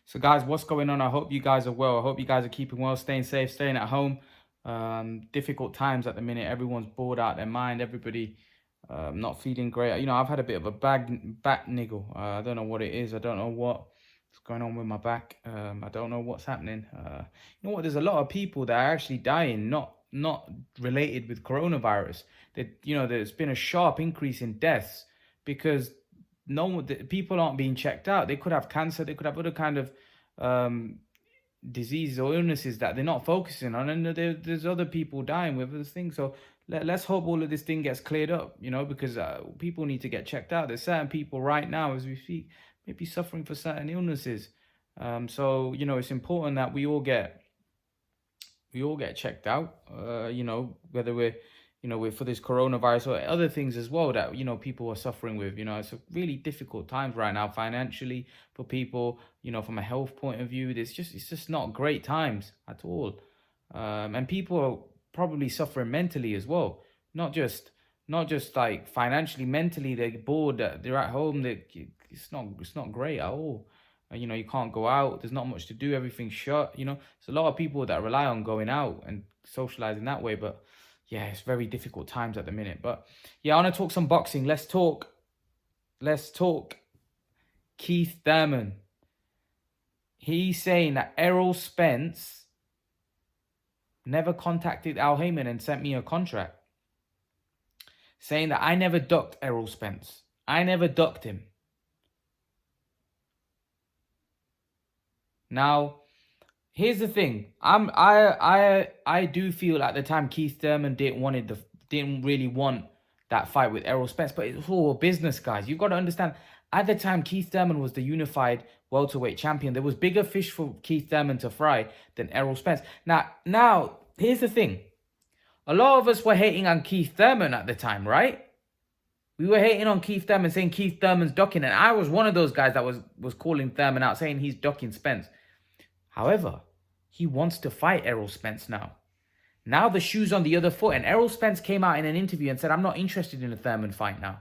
So guys, what's going on? I hope you guys are well. I hope you guys are keeping well, staying safe, staying at home. Difficult times at the minute. Everyone's bored out their mind. Everybody not feeling great. You know, I've had a bit of a back niggle. I don't know what it is. I don't know what's going on with my back. I don't know what's happening. You know what? There's a lot of people that are actually dying, not related with coronavirus. That there's been a sharp increase in deaths because people aren't being checked out. They could have cancer. They could have other kind of diseases or illnesses that they're not focusing on, and there's other people dying with this thing. So let's hope all of this thing gets cleared up. Because people need to get checked out. There's certain people right now, as we speak, maybe suffering for certain illnesses. So it's important that we all get checked out. Whether we're for this coronavirus or other things as well that people are suffering with. It's a really difficult times right now financially for people. From a health point of view, it's just not great times at all. And people are probably suffering mentally as well. Not just like financially, mentally. They're bored. They're at home. It's not great at all. You can't go out. There's not much to do. Everything's shut. There's a lot of people that rely on going out and socializing that way, but yeah, it's very difficult times at the minute. But yeah, I want to talk some boxing. Let's talk Keith Thurman. He's saying that Errol Spence never contacted Al Heyman and sent me a contract. Saying that I never ducked Errol Spence. I never ducked him. Now, here's the thing. I do feel at the time Keith Thurman didn't really want that fight with Errol Spence, but it's all business, guys. You've got to understand. At the time, Keith Thurman was the unified welterweight champion. There was bigger fish for Keith Thurman to fry than Errol Spence. Now here's the thing. A lot of us were hating on Keith Thurman at the time, right? We were hating on Keith Thurman, saying Keith Thurman's ducking, and I was one of those guys that was calling Thurman out, saying he's ducking Spence. However, he wants to fight Errol Spence now. Now the shoe's on the other foot, and Errol Spence came out in an interview and said, I'm not interested in a Thurman fight now.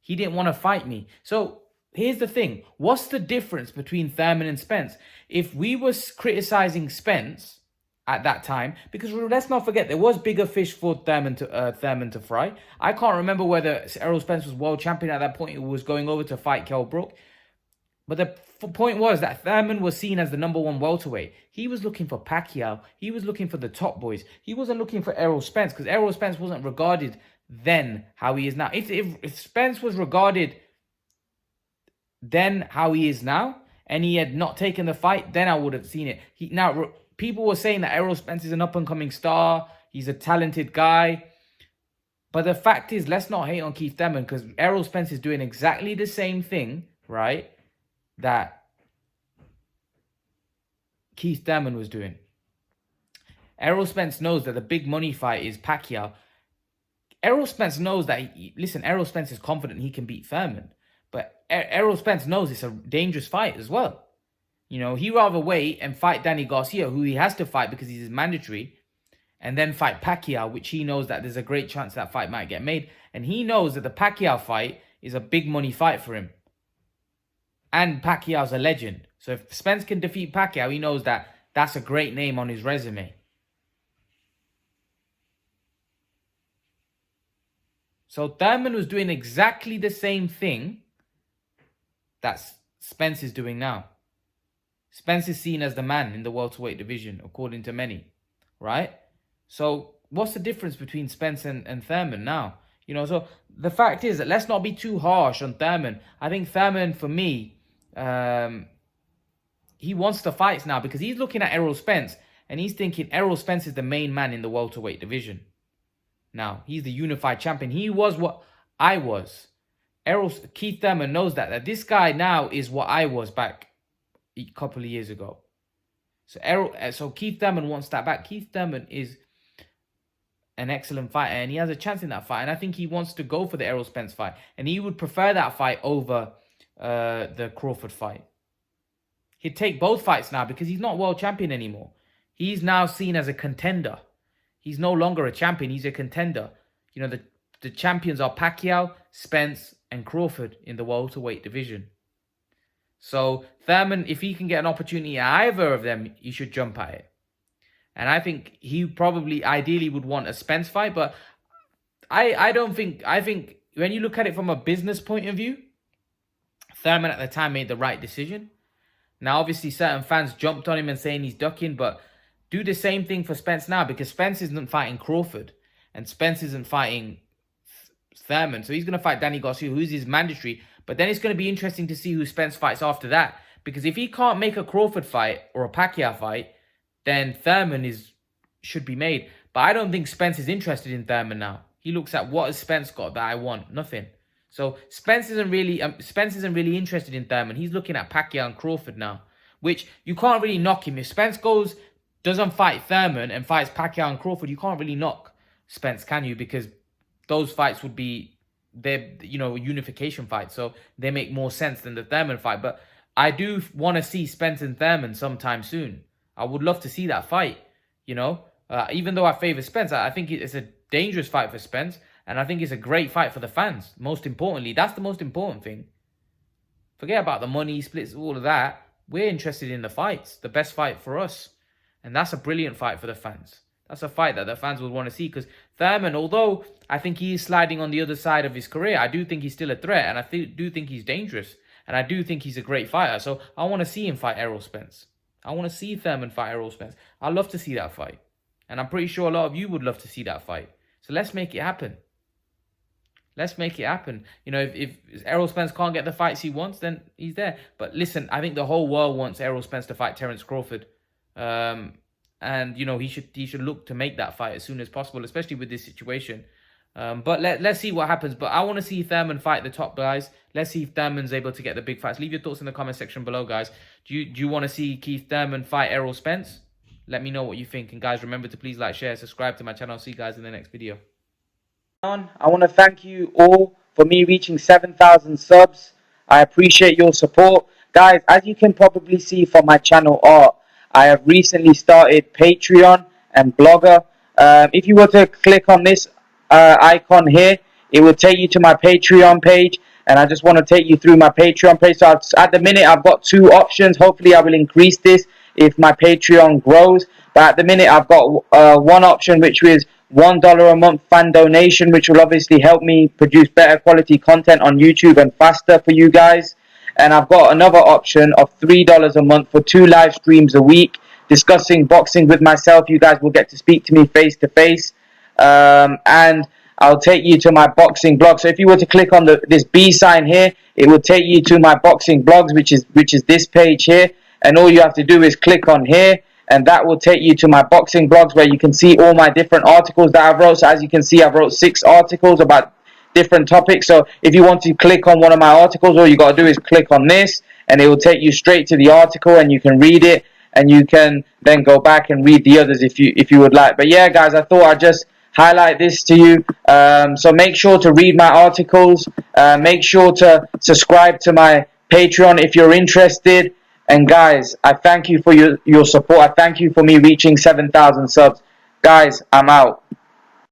He didn't want to fight me. So here's the thing. What's the difference between Thurman and Spence? If we were criticizing Spence at that time, because let's not forget, there was bigger fish for Thurman to fry. I can't remember whether Errol Spence was world champion at that point. He was going over to fight Kell Brook. But the point was that Thurman was seen as the number one welterweight. He was looking for Pacquiao. He was looking for the top boys. He wasn't looking for Errol Spence, because Errol Spence wasn't regarded then how he is now. If Spence was regarded then how he is now, and he had not taken the fight, then I would have seen it. People were saying that Errol Spence is an up-and-coming star. He's a talented guy. But the fact is, let's not hate on Keith Thurman, because Errol Spence is doing exactly the same thing, right, that Keith Thurman was doing. Errol Spence knows that the big money fight is Pacquiao. Errol Spence knows that, Errol Spence is confident he can beat Thurman. But Errol Spence knows it's a dangerous fight as well. He'd rather wait and fight Danny Garcia, who he has to fight because he's mandatory, and then fight Pacquiao, which he knows that there's a great chance that fight might get made. And he knows that the Pacquiao fight is a big money fight for him. And Pacquiao's a legend. So if Spence can defeat Pacquiao, he knows that that's a great name on his resume. So Thurman was doing exactly the same thing that Spence is doing now. Spence is seen as the man in the welterweight division, according to many, right? So what's the difference between Spence and Thurman now? So the fact is that let's not be too harsh on Thurman. I think Thurman, for me, he wants the fights now because he's looking at Errol Spence and he's thinking Errol Spence is the main man in the welterweight division. Now, he's the unified champion. He was what I was. Keith Thurman knows that this guy now is what I was back a couple of years ago. So Keith Thurman wants that back. Keith Thurman is an excellent fighter and he has a chance in that fight. And I think he wants to go for the Errol Spence fight. And he would prefer that fight over the Crawford fight. He'd take both fights now because he's not world champion anymore. He's now seen as a contender. He's no longer a champion. He's a contender. The champions are Pacquiao, Spence, and Crawford in the welterweight division. So Thurman, if he can get an opportunity at either of them, he should jump at it. And I think he probably ideally would want a Spence fight, but I don't think, I think when you look at it from a business point of view, Thurman at the time made the right decision. Now, obviously, certain fans jumped on him and saying he's ducking, but do the same thing for Spence now, because Spence isn't fighting Crawford and Spence isn't fighting Thurman. So he's going to fight Danny Garcia, who's his mandatory. But then it's going to be interesting to see who Spence fights after that, because if he can't make a Crawford fight or a Pacquiao fight, then Thurman should be made. But I don't think Spence is interested in Thurman now. He looks at, what has Spence got that I want? Nothing. So Spence isn't really interested in Thurman. He's looking at Pacquiao and Crawford now, which you can't really knock him. If Spence doesn't fight Thurman and fights Pacquiao and Crawford, you can't really knock Spence, can you? Because those fights would be unification fights, so they make more sense than the Thurman fight. But I do want to see Spence and Thurman sometime soon. I would love to see that fight. Even though I favor Spence, I think it's a dangerous fight for Spence, and I think it's a great fight for the fans. Most importantly, that's the most important thing. Forget about the money splits, all of that. We're interested in the fights, the best fight for us, and that's a brilliant fight for the fans. That's a fight that the fans would want to see, because Thurman, although I think he is sliding on the other side of his career, I do think he's still a threat, and I do think he's dangerous, and I do think he's a great fighter. So I want to see him fight Errol Spence. I want to see Thurman fight Errol Spence. I'd love to see that fight, and I'm pretty sure a lot of you would love to see that fight. So let's make it happen. Let's make it happen. If Errol Spence can't get the fights he wants, then he's there. But listen, I think the whole world wants Errol Spence to fight Terence Crawford. And he should look to make that fight as soon as possible, especially with this situation. But let's see what happens. But I want to see Thurman fight the top guys. Let's see if Thurman's able to get the big fights. Leave your thoughts in the comment section below, guys. Do you want to see Keith Thurman fight Errol Spence? Let me know what you think. And guys, remember to please like, share, subscribe to my channel. I'll see you guys in the next video. I want to thank you all for me reaching 7,000 subs. I appreciate your support. Guys, as you can probably see from my channel art, I have recently started Patreon and Blogger. If you were to click on this icon here, it will take you to my Patreon page, and I just want to take you through my Patreon page. So at the minute, I've got 2 options. Hopefully, I will increase this if my Patreon grows. But at the minute, I've got one option, which is $1 a month fan donation, which will obviously help me produce better quality content on YouTube and faster for you guys. And I've got another option of $3 a month for 2 live streams a week discussing boxing with myself. You guys will get to speak to me face to face, and I'll take you to my boxing blog. So if you were to click on this B sign here, it will take you to my boxing blogs, which is this page here. And all you have to do is click on here, and that will take you to my boxing blogs, where you can see all my different articles that I've wrote. So as you can see, I've wrote 6 articles about different topics. So if you want to click on one of my articles, all you got to do is click on this, and it will take you straight to the article, and you can read it, and you can then go back and read the others if you would like. But yeah, guys, I thought I'd just highlight this to you. So make sure to read my articles. Make sure to subscribe to my Patreon if you're interested. And guys, I thank you for your support. I thank you for me reaching 7,000 subs. Guys, I'm out.